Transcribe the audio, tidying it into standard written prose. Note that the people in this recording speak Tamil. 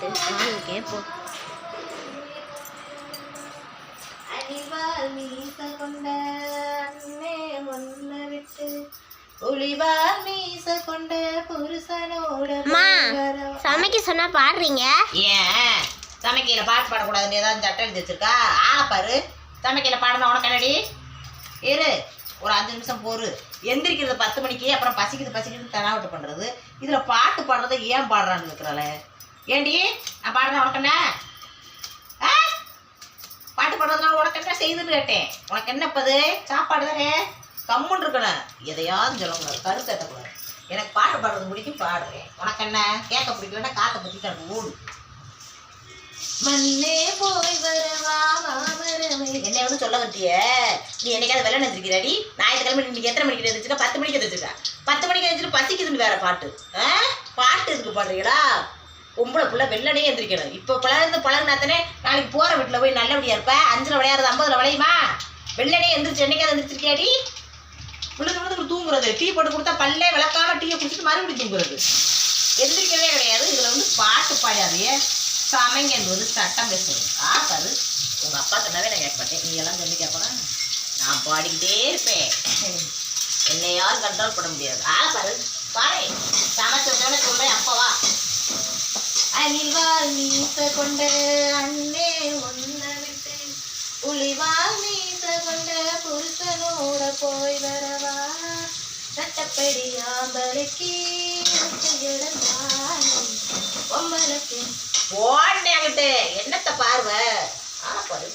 சரி வாங்க கேட்போம். அணிவால் மீச கொண்ட அண்ணே ஒன்ன விட்டு ஒளிவால் மீச கொண்ட புருஷனோட சமைக்க சொன்னா பாடுறீங்க. ஏன் சமைக்கையில பாட்டு பாடக்கூடாதுன்னு ஏதாவது சட்டம் எழுதி வச்சிருக்கா? ஆளை பாரு, சமைக்கையில பாடணும் உனக்கு என்னடி? இரு ஒரு 5 நிமிஷம் போரு. எந்திரிக்கிறது 10 மணிக்கு, அப்புறம் பசிக்குது தெனாவட்டு பண்ணுறது. இதில் பாட்டு பாடுறதை ஏன் பாடுறான்னு இருக்கிறாள? ஏண்டி நான் பாடுறேன் உனக்கு என்ன? பாட்டு பாடுறதுனால உனக்கு என்ன செய்யுதுன்னு கேட்டேன். உனக்கு என்னப்பது? சாப்பாடு தானே, கம்முன்னு இருக்கணும். எதையாவது சொல்லக்கூடாது, கருத்து ஏற்றக்கூடாது. எனக்கு பாட்டு பாடுறது பிடிக்கும், பாடுறேன். உனக்கு என்ன? கேட்க பிடிக்கலன்னா காற்றை பற்றிட்டு எனக்கு ஓடு. மண்ணே போய் வரவா மாமரமே. என்னை வந்து சொல்ல வந்திய நீ என்னைக்காவது வெள்ளம் எழுந்திருக்கிறாடி? ஞாயிற்றுக்கிழமை இன்னைக்கு எத்தனை மணிக்கு எழுந்திருச்சுக்கா? 10 மணிக்கு எழுந்திருச்சுக்கா. 10 மணிக்கு எழுந்திரிச்சு பசிக்குதுன்னு வேற பாட்டு. பாட்டு எதுக்கு பாடுறீங்களா? பொம்பளை புள்ள வெள்ளனே எழுந்திரிக்கணும். இப்போ பழகுனாத்தானே நாளைக்கு போகிற வீட்டில் போய் நல்லபடியா இருப்ப. 5ல் விளையாடுறது 50ல் விளையுமா? வெள்ளனே எழுந்திரிச்சு என்னைக்காவது எழுந்திரிச்சிருக்கியாடி? விழுந்து தூங்குறது, டீ போட்டு கொடுத்தா பல்லே விளக்காம டீயை குடிச்சிட்டு மறுபடியும் தூங்குறது. எந்திரிக்கவே கிடையாது. இதில் வந்து பாட்டு பாடாதே, சமைங்கன்னு வந்து சட்டம் பேசுறது. பாரு உங்கள் அப்பா சொன்னாவே நான் கேட்க மாட்டேன். நீ எல்லாம் சொல்லி கேட்பனா? நான் பாடிக்கிட்டே இருப்பேன். என்னை யாரும் கண்ட்ரோல் பண்ண முடியாது. பாரு பாரு சமைச்சோட சொல்கிறேன். அப்பவா அணிவால் மீச கொண்ட அண்ணே ஒன்ன விட்டு புலிவால் மீச கொண்ட புருஷனோட போய் வரவா சட்டப்படி ஆம்பளைக்கு பொம்மலுக்கு ஓடனே அங்கிட்டு என்னத்த பார்வை? பாரு